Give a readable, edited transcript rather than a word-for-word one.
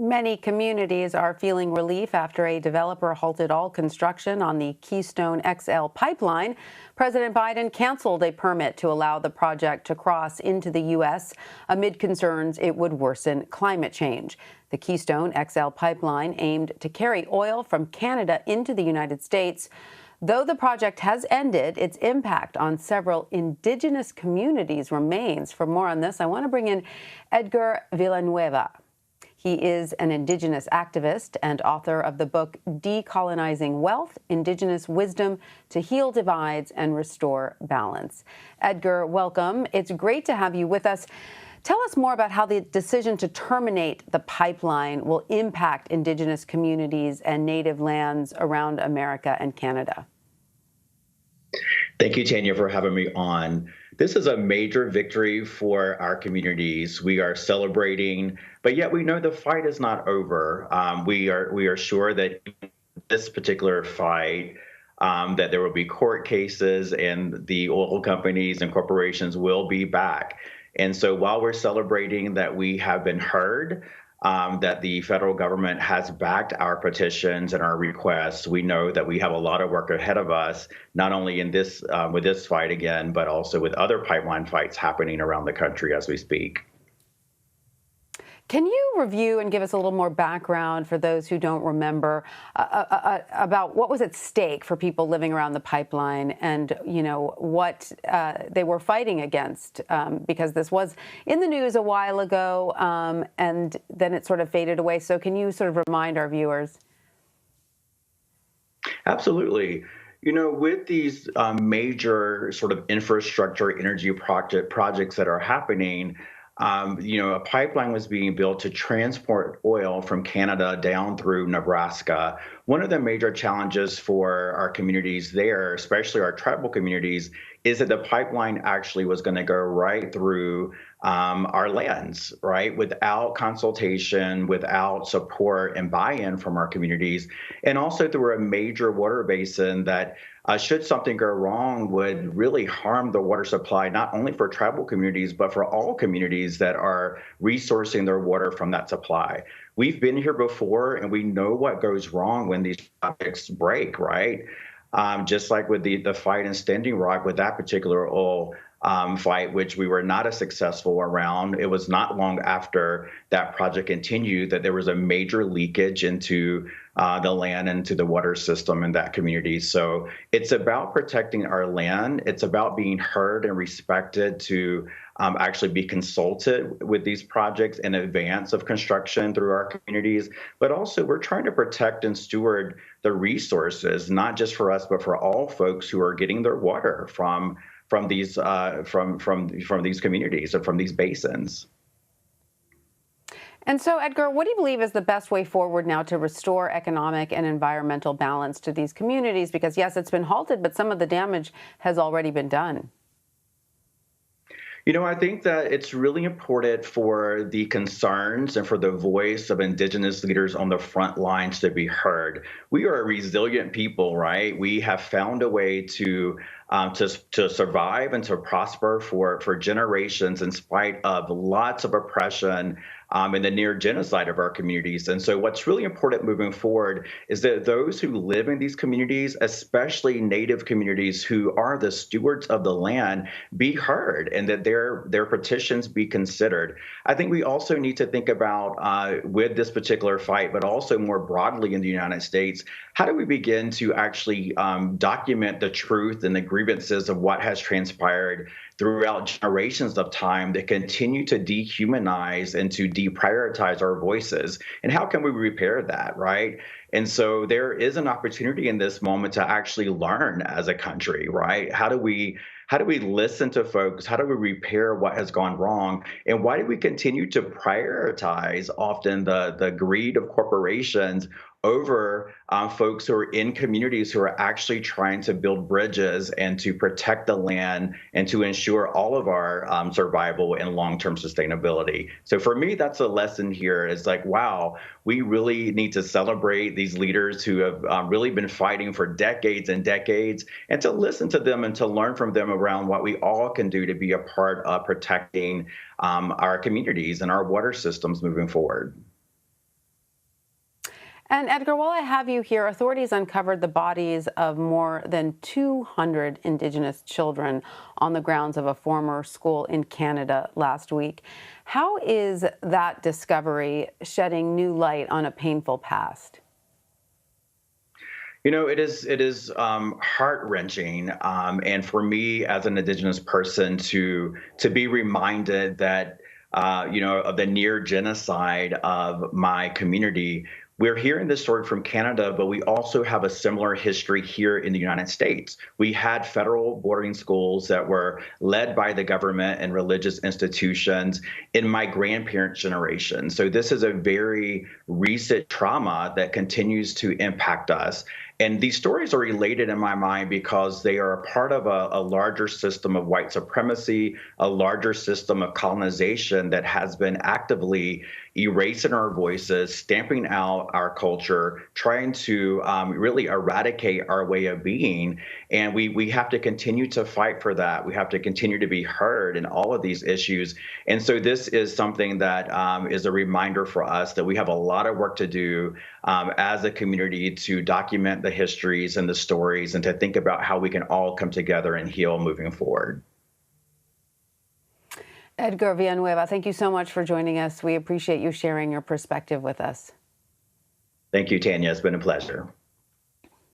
Many communities are feeling relief after a developer halted all construction on the Keystone XL pipeline. President Biden canceled a permit to allow the project to cross into the U.S. amid concerns it would worsen climate change. The Keystone XL pipeline aimed to carry oil from Canada into the United States. Though the project has ended, its impact on several Indigenous communities remains. For more on this, I want to bring in Edgar Villanueva. He is an Indigenous activist and author of the book Decolonizing Wealth, Indigenous Wisdom to Heal Divides and Restore Balance. Edgar, welcome. It's great to have you with us. Tell us more about how the decision to terminate the pipeline will impact Indigenous communities and native lands around America and Canada. Thank you, Tanya, for having me on. This is a major victory for our communities. We are celebrating, but yet we know the fight is not over. We are sure that this particular fight, that there will be court cases and the oil companies and corporations will be back. And so while we're celebrating that we have been heard, that the federal government has backed our petitions and our requests, we know that we have a lot of work ahead of us, not only in this with this fight again, but also with other pipeline fights happening around the country as we speak. Can you review and give us a little more background for those who don't remember about what was at stake for people living around the pipeline and, what they were fighting against? Because this was in the news a while ago, and then it sort of faded away. So can you sort of remind our viewers? Absolutely. With these major sort of infrastructure energy projects that are happening, a pipeline was being built to transport oil from Canada down through Nebraska. One of the major challenges for our communities there, especially our tribal communities, is that the pipeline actually was going to go right through our lands, right, without consultation, without support and buy-in from our communities, and also through a major water basin that should something go wrong, would really harm the water supply, not only for tribal communities, but for all communities that are resourcing their water from that supply. We've been here before, and we know what goes wrong when these projects break, right? Just like with the fight in Standing Rock with that particular oil fight, which we were not as successful around. It was not long after that project continued that there was a major leakage into the land and to the water system in that community. So it's about protecting our land. It's about being heard and respected to actually be consulted with these projects in advance of construction through our communities. But also we're trying to protect and steward the resources, not just for us, but for all folks who are getting their water from these from these communities and from these basins. And so, Edgar, what do you believe is the best way forward now to restore economic and environmental balance to these communities? Because, yes, it's been halted, but some of the damage has already been done. I think that it's really important for the concerns and for the voice of Indigenous leaders on the front lines to be heard. We are a resilient people, right? We have found a way to survive and to prosper for generations in spite of lots of oppression and the near genocide of our communities. And so what's really important moving forward is that those who live in these communities, especially Native communities who are the stewards of the land, be heard and that their petitions be considered. I think we also need to think about with this particular fight, but also more broadly in the United States, how do we begin to actually document the truth and the grievances of what has transpired throughout generations of time that continue to dehumanize and to deprioritize our voices? And how can we repair that, right? And so there is an opportunity in this moment to actually learn as a country, right? How do we listen to folks? How do we repair what has gone wrong? And why do we continue to prioritize often the greed of corporations over folks who are in communities who are actually trying to build bridges and to protect the land and to ensure all of our survival and long-term sustainability? So for me, that's a lesson here. It's like, wow, we really need to celebrate these leaders who have really been fighting for decades and decades, and to listen to them and to learn from them around what we all can do to be a part of protecting our communities and our water systems moving forward. And Edgar, while I have you here, authorities uncovered the bodies of more than 200 Indigenous children on the grounds of a former school in Canada last week. How is that discovery shedding new light on a painful past? It is heart-wrenching, and for me as an Indigenous person to be reminded that of the near genocide of my community. We're hearing this story from Canada, but we also have a similar history here in the United States. We had federal boarding schools that were led by the government and religious institutions in my grandparents' generation. So this is a very recent trauma that continues to impact us. And these stories are related in my mind because they are a part of a larger system of white supremacy, a larger system of colonization that has been actively erasing our voices, stamping out our culture, trying to really eradicate our way of being. And we have to continue to fight for that. We have to continue to be heard in all of these issues. And so this is something that is a reminder for us that we have a lot of work to do as a community to document the histories and the stories and to think about how we can all come together and heal moving forward. Edgar Villanueva, thank you so much for joining us. We appreciate you sharing your perspective with us. Thank you, Tanya. It's been a pleasure.